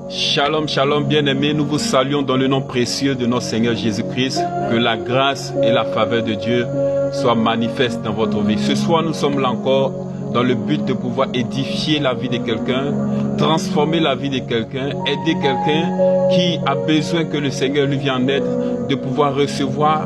Shalom, shalom, bien-aimés, nous vous saluons dans le nom précieux de notre Seigneur Jésus-Christ. Que la grâce et la faveur de Dieu soient manifestes dans votre vie. Ce soir, nous sommes là encore dans le but de pouvoir édifier la vie de quelqu'un, transformer la vie de quelqu'un, aider quelqu'un qui a besoin que le Seigneur lui vienne en aide, de pouvoir recevoir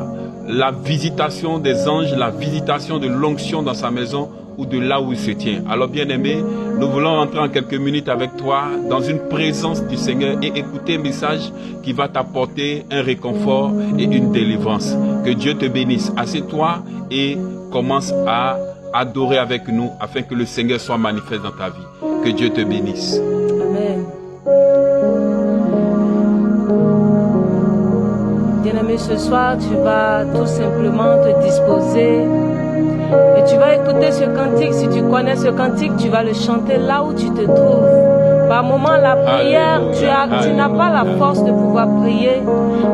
la visitation des anges, la visitation de l'onction dans sa maison ou de là où il se tient. Alors bien-aimé, nous voulons entrer en quelques minutes avec toi dans une présence du Seigneur et écouter un message qui va t'apporter un réconfort et une délivrance. Que Dieu te bénisse. Assieds-toi et commence à adorer avec nous afin que le Seigneur soit manifeste dans ta vie. Que Dieu te bénisse. Amen. Bien-aimé, ce soir, tu vas tout simplement te disposer et tu vas écouter ce cantique. Si tu connais ce cantique, tu vas le chanter là où tu te trouves. Par moment, la prière, tu n'as pas la force de pouvoir prier.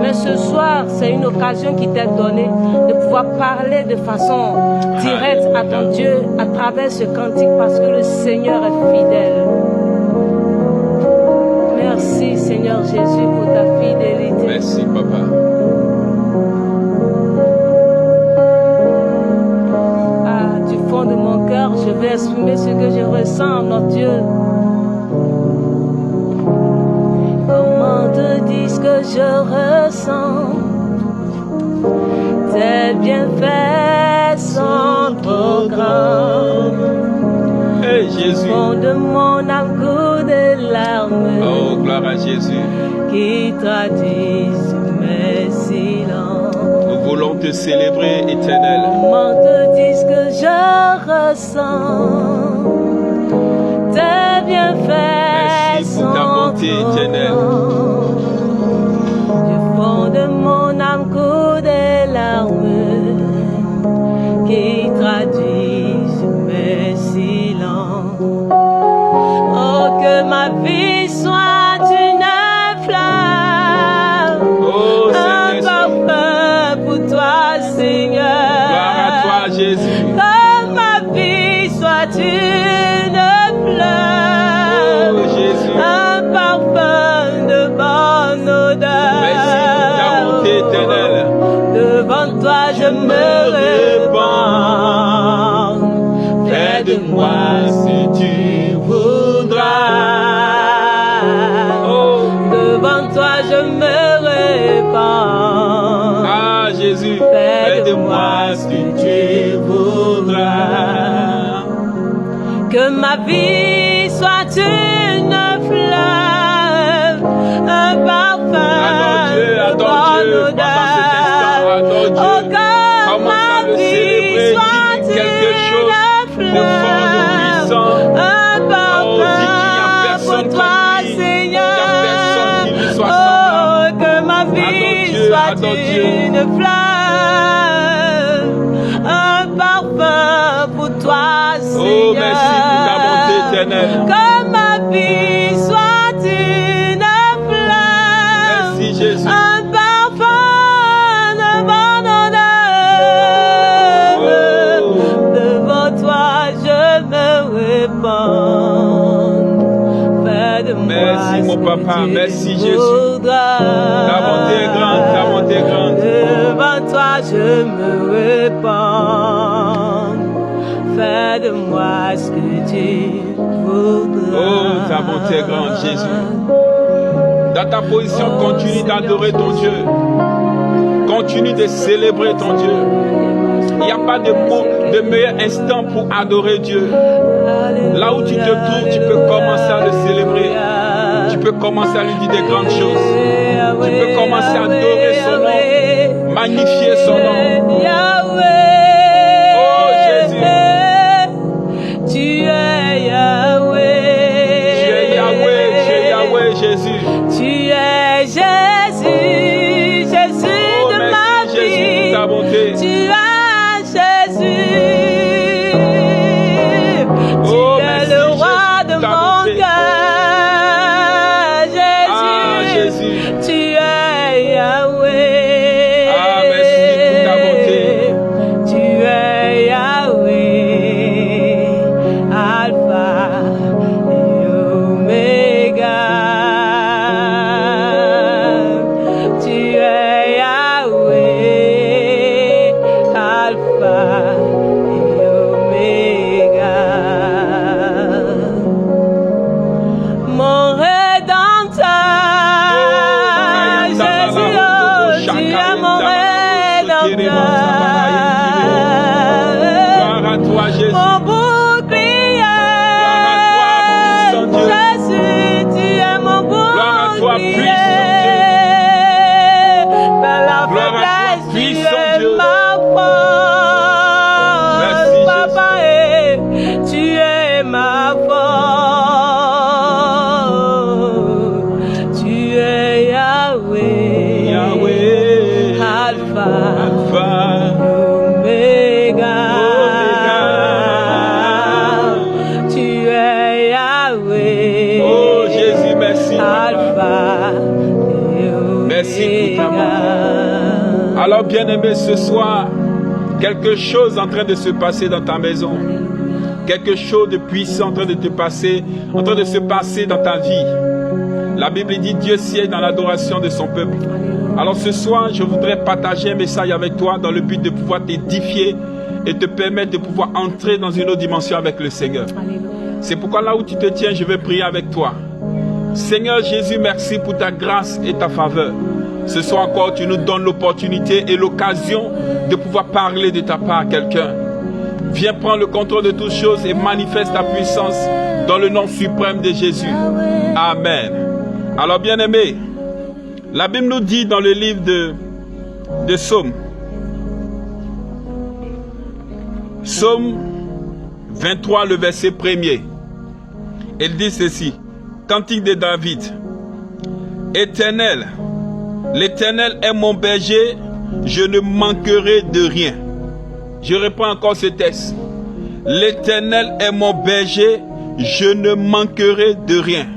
Mais ce soir, c'est une occasion qui t'est donnée de pouvoir parler de façon directe à ton Dieu à travers ce cantique parce que le Seigneur est fidèle. Merci Seigneur Jésus pour ta fidélité. Merci Papa. De mon cœur, je vais exprimer ce que je ressens, notre Dieu. Comment te dire ce que je ressens? Tes bienfaits sont trop grands. Hey Jésus. Au fond de mon âme coule des larmes. Oh, gloire à Jésus. Qui traduisent mes silences. Nous voulons te célébrer, Éternel. Comment te dire ce que je ressens? Tes bienfaits merci pour ta bonté éternelle. Du fond de mon âme coule des larmes qui traduisent mes silences. Oh, que ma vie soit une flamme, oh, un parfum pour toi, Seigneur. Gloire à toi, Jésus. Que ma vie soit une fleur, oh, Jésus. Un parfum de bonne odeur. Merci pour ta bonté éternelle. Devant toi je me répands. Fais de moi si tu voudras. Oh. Devant toi je me répands. Ah Jésus, fais de moi ce que tu voudras. Que ma vie soit une fleur, un parfum de bonne odeur. Oh, que ma vie soit une fleur, un parfum pour toi, Seigneur. Oh, que ma vie soit une fleur, un parfum pour toi, Seigneur. Oh, merci pour ta bonté éternelle. Que ma vie soit une fleur. Merci Jésus. Un parfum de bonne odeur. Oh. Devant toi je me répands. Fais de moi merci mon papa, merci Jésus. Ta bonté est grande, ta bonté est grande. Devant toi je me répands. Fais de moi ce que tu voudras. Oh, ta bonté est grande, Jésus. Dans ta position, continue d'adorer ton Dieu. Continue de célébrer ton Dieu. Il n'y a pas de meilleur instant pour adorer Dieu. Là où tu te trouves, tu peux commencer à le célébrer. Tu peux commencer à lui dire des grandes choses. Tu peux commencer à adorer son nom, magnifier son nom. Oh Jésus. Tu es Yahweh. Tu es Yahweh, tu es Yahweh, Jésus. Tu es Jésus, Jésus oh, de merci, ma Jésus, vie. pour ta bonté. Tu es Jésus. Oh, tu es merci, le roi Jésus, de ta mon bonté. cœur. Jésus, Ah, Jésus. tu es Yahweh. Ah, merci pour ta bonté. Tu es Yahweh, Alpha et Omega. puissant Dieu. Dans la Gloire à toi, faiblesse, tu puissant es Dieu. ma force. Merci, Papa, tu es ma force. Tu es Yahweh. Yahweh, Alpha. Alpha, Omega. Omega. Tu es Yahweh. Oh Jésus, merci. Alpha et Merci pour ta Omega. Alors bien-aimé, ce soir, quelque chose est en train de se passer dans ta maison. Quelque chose de puissant en train de te passer, en train de se passer dans ta vie. La Bible dit Dieu siège dans l'adoration de son peuple. Alors ce soir, je voudrais partager un message avec toi dans le but de pouvoir t'édifier et te permettre de pouvoir entrer dans une autre dimension avec le Seigneur. C'est pourquoi là où tu te tiens, je vais prier avec toi. Seigneur Jésus, merci pour ta grâce et ta faveur. Ce soir encore, tu nous donnes l'opportunité et l'occasion de pouvoir parler de ta part à quelqu'un. Viens prendre le contrôle de toutes choses et manifeste ta puissance dans le nom suprême de Jésus. Amen. Alors bien-aimés, la Bible nous dit dans le livre de Psaume, Psaume 23, le verset 1er, il dit ceci, Cantique de David, Éternel, l'Éternel est mon berger, je ne manquerai de rien. Je reprends encore ce texte. L'Éternel est mon berger, je ne manquerai de rien.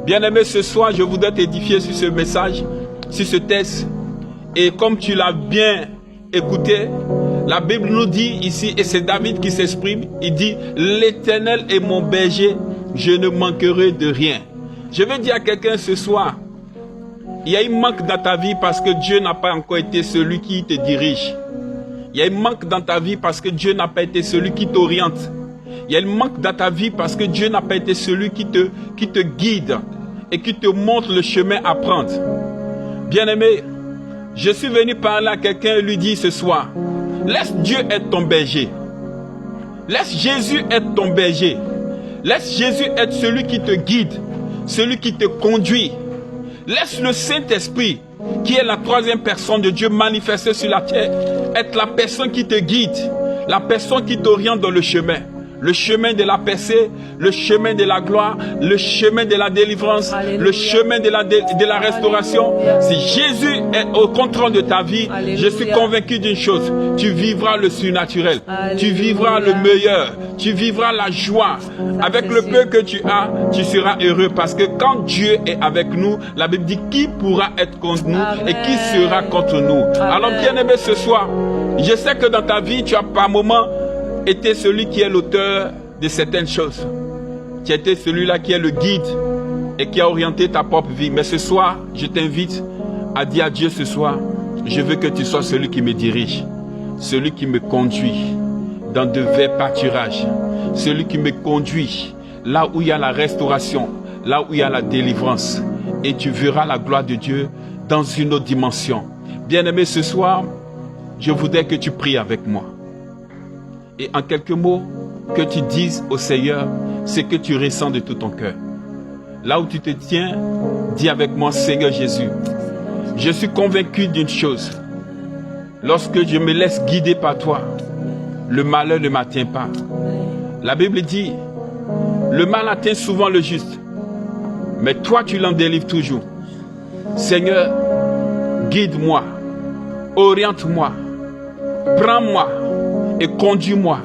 Bien-aimé, ce soir, je voudrais t'édifier sur ce message, sur ce texte. Et comme tu l'as bien écouté, la Bible nous dit ici, et c'est David qui s'exprime, il dit, l'Éternel est mon berger, je ne manquerai de rien. Je veux dire à quelqu'un ce soir, il y a un manque dans ta vie parce que Dieu n'a pas encore été celui qui te dirige. Il y a un manque dans ta vie parce que Dieu n'a pas été celui qui t'oriente. Il y a un manque dans ta vie parce que Dieu n'a pas été celui qui te guide et qui te montre le chemin à prendre. Bien-aimé, je suis venu parler à quelqu'un et lui dire ce soir, laisse Dieu être ton berger. Laisse Jésus être ton berger. Laisse Jésus être celui qui te guide, celui qui te conduit. Laisse le Saint-Esprit, qui est la troisième personne de Dieu manifestée sur la terre, être la personne qui te guide, la personne qui t'oriente dans le chemin de la percée, le chemin de la gloire, le chemin de la délivrance, Alléluia. Le chemin de la restauration. Alléluia. Si Jésus est au contrôle de ta vie, Alléluia. Je suis convaincu d'une chose, tu vivras le surnaturel, Alléluia. Tu vivras le meilleur, tu vivras la joie. Avec le peu que tu as, tu seras heureux parce que quand Dieu est avec nous, la Bible dit qui pourra être contre nous Amen. Et qui sera contre nous. Amen. Alors bien-aimé, ce soir, je sais que dans ta vie, tu as par moments été celui qui est l'auteur de certaines choses. Tu as été celui-là qui est le guide et qui a orienté ta propre vie. Mais ce soir, je t'invite à dire à Dieu ce soir, je veux que tu sois celui qui me dirige, celui qui me conduit dans de verts pâturages, celui qui me conduit là où il y a la restauration, là où il y a la délivrance. Et tu verras la gloire de Dieu dans une autre dimension. Bien-aimé, ce soir, je voudrais que tu pries avec moi. Et en quelques mots, que tu dises au Seigneur ce que tu ressens de tout ton cœur. Là où tu te tiens, dis avec moi, Seigneur Jésus, je suis convaincu d'une chose. Lorsque je me laisse guider par toi, le malheur ne m'atteint pas. La Bible dit, le mal atteint souvent le juste, mais toi tu l'en délivres toujours. Seigneur, guide-moi, oriente-moi, prends-moi et conduis-moi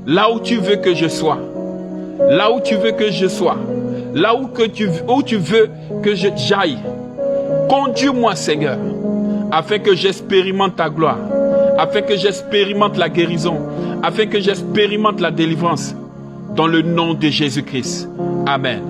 là où tu veux que je sois, là où tu veux que je sois, là où tu veux que j'aille. Conduis-moi, Seigneur, afin que j'expérimente ta gloire, afin que j'expérimente la guérison, afin que j'expérimente la délivrance, dans le nom de Jésus-Christ. Amen.